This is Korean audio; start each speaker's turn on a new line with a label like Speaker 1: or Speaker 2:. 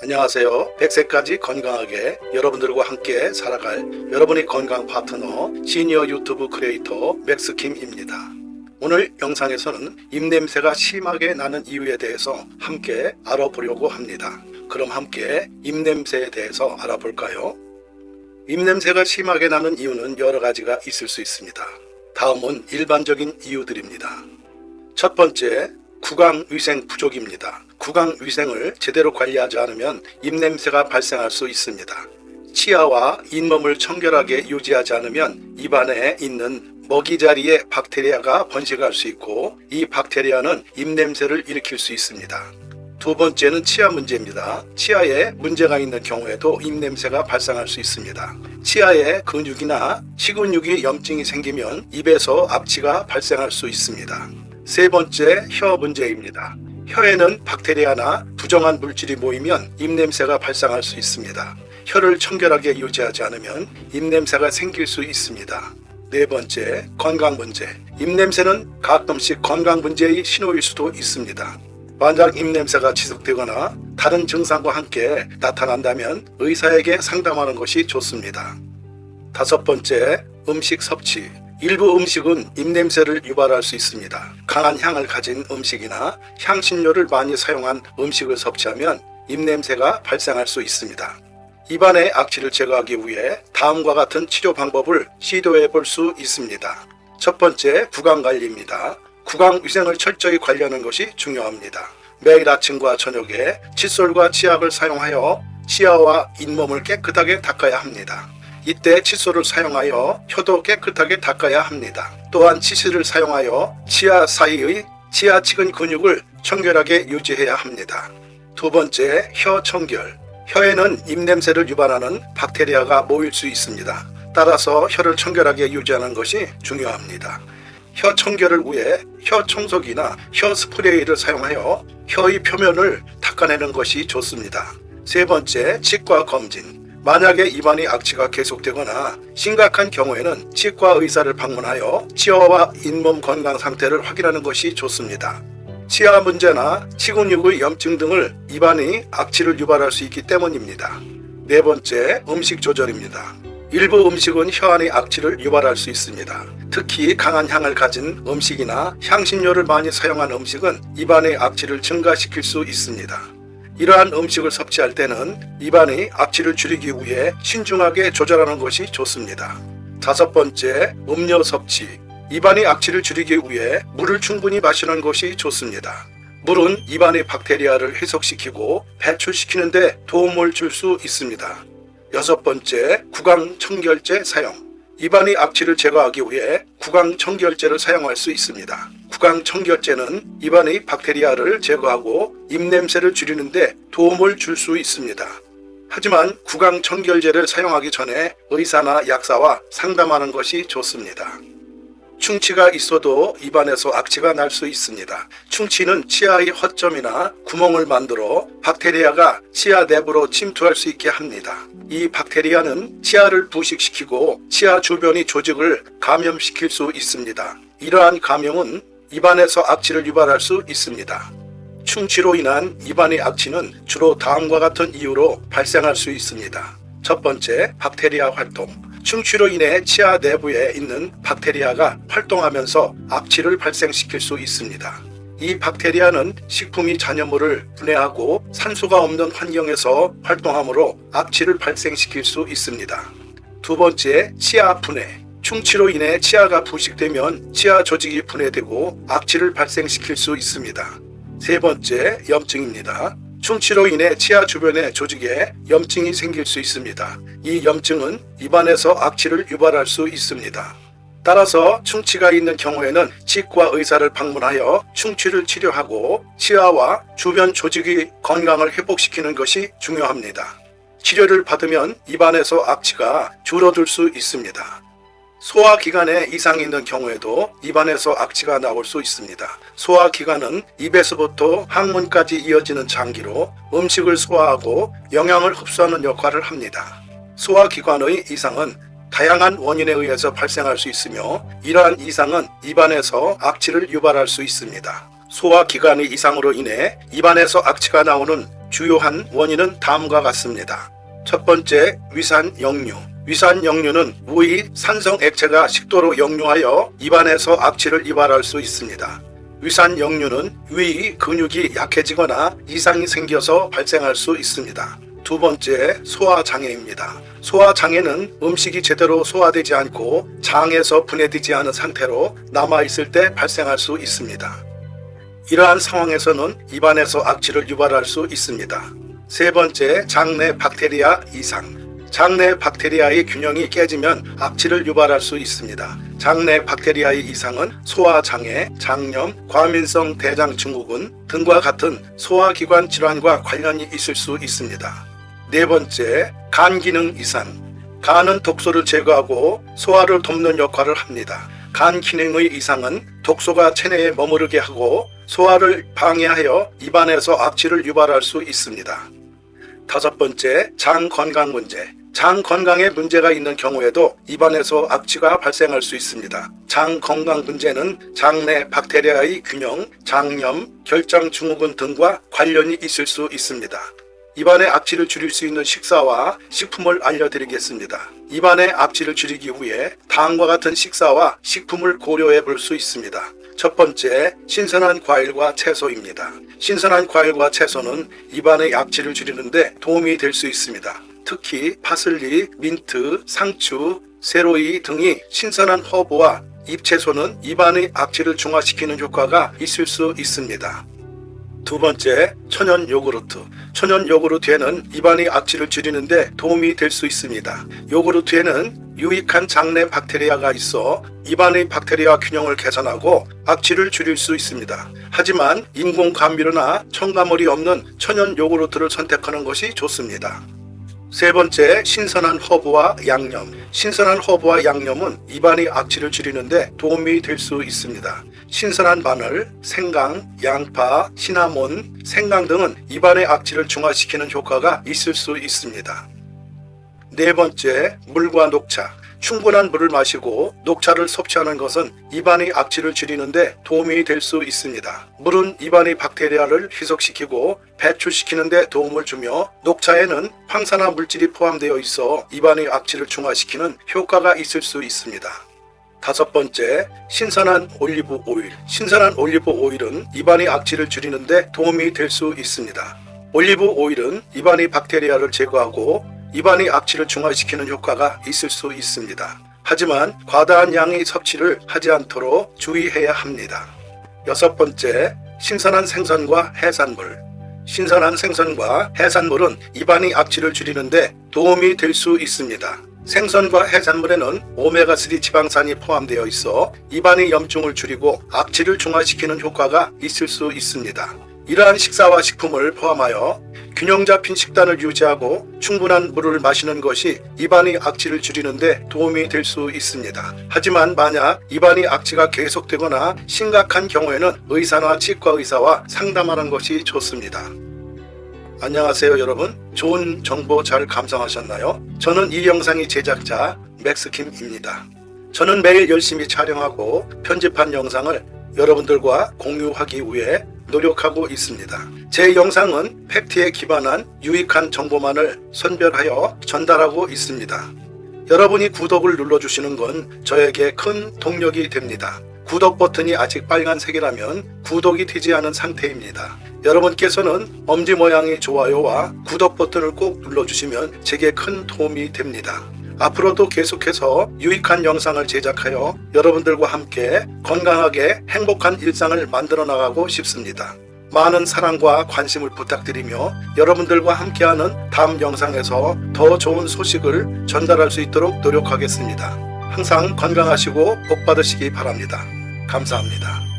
Speaker 1: 안녕하세요. 100세까지 건강하게 여러분들과 함께 살아갈 여러분의 건강 파트너 시니어 유튜브 크리에이터 맥스킴입니다. 오늘 영상에서는 입냄새가 심하게 나는 이유에 대해서 함께 알아보려고 합니다. 그럼 함께 입냄새에 대해서 알아볼까요? 입냄새가 심하게 나는 이유는 여러 가지가 있을 수 있습니다. 다음은 일반적인 이유들입니다. 첫 번째, 구강위생 부족입니다. 구강위생을 제대로 관리하지 않으면 입냄새가 발생할 수 있습니다. 치아와 잇몸을 청결하게 유지하지 않으면 입안에 있는 먹이 자리에 박테리아가 번식할 수 있고, 이 박테리아는 입냄새를 일으킬 수 있습니다. 두 번째는 치아 문제입니다. 치아에 문제가 있는 경우에도 입냄새가 발생할 수 있습니다. 치아에 근육이나 식은육이 염증이 생기면 입에서 악취가 발생할 수 있습니다. 세 번째, 혀 문제입니다. 혀에는 박테리아나 부정한 물질이 모이면 입냄새가 발생할 수 있습니다. 혀를 청결하게 유지하지 않으면 입냄새가 생길 수 있습니다. 네 번째, 건강 문제. 입냄새는 가끔씩 건강 문제의 신호일 수도 있습니다. 만약 입냄새가 지속되거나 다른 증상과 함께 나타난다면 의사에게 상담하는 것이 좋습니다. 다섯 번째, 음식 섭취. 일부 음식은 입냄새를 유발할 수 있습니다. 강한 향을 가진 음식이나 향신료를 많이 사용한 음식을 섭취하면 입냄새가 발생할 수 있습니다. 입안의 악취를 제거하기 위해 다음과 같은 치료 방법을 시도해 볼 수 있습니다. 첫 번째, 구강관리입니다. 구강위생을 철저히 관리하는 것이 중요합니다. 매일 아침과 저녁에 칫솔과 치약을 사용하여 치아와 잇몸을 깨끗하게 닦아야 합니다. 이때 칫솔을 사용하여 혀도 깨끗하게 닦아야 합니다. 또한 치실을 사용하여 치아 사이의 치아 치근 근육을 청결하게 유지해야 합니다. 두 번째, 혀 청결. 혀에는 입냄새를 유발하는 박테리아가 모일 수 있습니다. 따라서 혀를 청결하게 유지하는 것이 중요합니다. 혀 청결을 위해 혀 청소기나 혀 스프레이를 사용하여 혀의 표면을 닦아내는 것이 좋습니다. 세 번째, 치과 검진. 만약에 입안의 악취가 계속되거나 심각한 경우에는 치과 의사를 방문하여 치아와 잇몸 건강 상태를 확인하는 것이 좋습니다. 치아 문제나 치근육의 염증 등을 입안의 악취를 유발할 수 있기 때문입니다. 네 번째, 음식 조절입니다. 일부 음식은 혀 안의 악취를 유발할 수 있습니다. 특히 강한 향을 가진 음식이나 향신료를 많이 사용한 음식은 입안의 악취를 증가시킬 수 있습니다. 이러한 음식을 섭취할 때는 입안의 악취를 줄이기 위해 신중하게 조절하는 것이 좋습니다. 다섯 번째, 음료 섭취. 입안의 악취를 줄이기 위해 물을 충분히 마시는 것이 좋습니다. 물은 입안의 박테리아를 해소시키고 배출시키는 데 도움을 줄 수 있습니다. 여섯 번째, 구강청결제 사용. 입안의 악취를 제거하기 위해 구강청결제를 사용할 수 있습니다. 구강청결제는 입안의 박테리아를 제거하고 입냄새를 줄이는 데 도움을 줄 수 있습니다. 하지만 구강청결제를 사용하기 전에 의사나 약사와 상담하는 것이 좋습니다. 충치가 있어도 입안에서 악취가 날 수 있습니다. 충치는 치아의 허점이나 구멍을 만들어 박테리아가 치아 내부로 침투할 수 있게 합니다. 이 박테리아는 치아를 부식시키고 치아 주변의 조직을 감염시킬 수 있습니다. 이러한 감염은 입안에서 악취를 유발할 수 있습니다. 충치로 인한 입안의 악취는 주로 다음과 같은 이유로 발생할 수 있습니다. 첫 번째, 박테리아 활동. 충치로 인해 치아 내부에 있는 박테리아가 활동하면서 악취를 발생시킬 수 있습니다. 이 박테리아는 식품의 잔여물을 분해하고 산소가 없는 환경에서 활동하므로 악취를 발생시킬 수 있습니다. 두 번째, 치아 분해. 충치로 인해 치아가 부식되면 치아 조직이 분해되고 악취를 발생시킬 수 있습니다. 세 번째, 염증입니다. 충치로 인해 치아 주변의 조직에 염증이 생길 수 있습니다. 이 염증은 입안에서 악취를 유발할 수 있습니다. 따라서 충치가 있는 경우에는 치과 의사를 방문하여 충치를 치료하고 치아와 주변 조직의 건강을 회복시키는 것이 중요합니다. 치료를 받으면 입안에서 악취가 줄어들 수 있습니다. 소화기관에 이상이 있는 경우에도 입안에서 악취가 나올 수 있습니다. 소화기관은 입에서부터 항문까지 이어지는 장기로 음식을 소화하고 영양을 흡수하는 역할을 합니다. 소화기관의 이상은 다양한 원인에 의해서 발생할 수 있으며, 이러한 이상은 입안에서 악취를 유발할 수 있습니다. 소화기관의 이상으로 인해 입안에서 악취가 나오는 주요한 원인은 다음과 같습니다. 첫 번째, 위산역류. 위산역류는 우의 산성 액체가 식도로 역류하여 입안에서 악취를 유발할 수 있습니다. 위산역류는 위 근육이 약해지거나 이상이 생겨서 발생할 수 있습니다. 두 번째, 소화장애입니다. 소화장애는 음식이 제대로 소화되지 않고 장에서 분해되지 않은 상태로 남아있을 때 발생할 수 있습니다. 이러한 상황에서는 입안에서 악취를 유발할 수 있습니다. 세 번째, 장내 박테리아 이상. 장내 박테리아의 균형이 깨지면 악취를 유발할 수 있습니다. 장내 박테리아의 이상은 소화장애, 장염, 과민성 대장증후군 등과 같은 소화기관 질환과 관련이 있을 수 있습니다. 네 번째, 간 기능 이상. 간은 독소를 제거하고 소화를 돕는 역할을 합니다. 간 기능의 이상은 독소가 체내에 머무르게 하고 소화를 방해하여 입안에서 악취를 유발할 수 있습니다. 다섯 번째, 장 건강 문제. 장 건강에 문제가 있는 경우에도 입안에서 악취가 발생할 수 있습니다. 장 건강 문제는 장내 박테리아의 균형, 장염, 결장증후군 등과 관련이 있을 수 있습니다. 입안의 악취를 줄일 수 있는 식사와 식품을 알려드리겠습니다. 입안의 악취를 줄이기 위해 다음과 같은 식사와 식품을 고려해 볼 수 있습니다. 첫 번째, 신선한 과일과 채소입니다. 신선한 과일과 채소는 입안의 악취를 줄이는데 도움이 될 수 있습니다. 특히 파슬리, 민트, 상추, 세로이 등이 신선한 허브와 잎채소는 입안의 악취를 중화시키는 효과가 있을 수 있습니다. 두 번째, 천연 요구르트. 천연 요구르트에는 입안의 악취를 줄이는데 도움이 될 수 있습니다. 요구르트에는 유익한 장내 박테리아가 있어 입안의 박테리아 균형을 개선하고 악취를 줄일 수 있습니다. 하지만 인공 감미료나 첨가물이 없는 천연 요구르트를 선택하는 것이 좋습니다. 세 번째, 신선한 허브와 양념. 신선한 허브와 양념은 입안의 악취를 줄이는데 도움이 될 수 있습니다. 신선한 마늘, 생강, 양파, 시나몬, 생강 등은 입안의 악취를 중화시키는 효과가 있을 수 있습니다. 네 번째, 물과 녹차. 충분한 물을 마시고 녹차를 섭취하는 것은 입안의 악취를 줄이는데 도움이 될 수 있습니다. 물은 입안의 박테리아를 희석시키고 배출시키는 데 도움을 주며 녹차에는 황산화 물질이 포함되어 있어 입안의 악취를 중화시키는 효과가 있을 수 있습니다. 다섯 번째, 신선한 올리브 오일. 신선한 올리브 오일은 입안의 악취를 줄이는데 도움이 될 수 있습니다. 올리브 오일은 입안의 박테리아를 제거하고 입안의 악취를 중화시키는 효과가 있을 수 있습니다. 하지만 과다한 양의 섭취를 하지 않도록 주의해야 합니다. 여섯 번째, 신선한 생선과 해산물. 신선한 생선과 해산물은 입안의 악취를 줄이는데 도움이 될 수 있습니다. 생선과 해산물에는 오메가3 지방산이 포함되어 있어 입안의 염증을 줄이고 악취를 중화시키는 효과가 있을 수 있습니다. 이러한 식사와 식품을 포함하여 균형 잡힌 식단을 유지하고 충분한 물을 마시는 것이 입안의 악취를 줄이는데 도움이 될 수 있습니다. 하지만 만약 입안의 악취가 계속되거나 심각한 경우에는 의사나 치과 의사와 상담하는 것이 좋습니다. 안녕하세요 여러분, 좋은 정보 잘 감상하셨나요? 저는 이 영상의 제작자 맥스킴입니다. 저는 매일 열심히 촬영하고 편집한 영상을 여러분들과 공유하기 위해 노력하고 있습니다. 제 영상은 팩트에 기반한 유익한 정보만을 선별하여 전달하고 있습니다. 여러분이 구독을 눌러주시는 건 저에게 큰 동력이 됩니다. 구독 버튼이 아직 빨간색이라면 구독이 되지 않은 상태입니다. 여러분께서는 엄지 모양의 좋아요와 구독 버튼을 꼭 눌러주시면 제게 큰 도움이 됩니다. 앞으로도 계속해서 유익한 영상을 제작하여 여러분들과 함께 건강하게 행복한 일상을 만들어 나가고 싶습니다. 많은 사랑과 관심을 부탁드리며 여러분들과 함께하는 다음 영상에서 더 좋은 소식을 전달할 수 있도록 노력하겠습니다. 항상 건강하시고 복 받으시기 바랍니다. 감사합니다.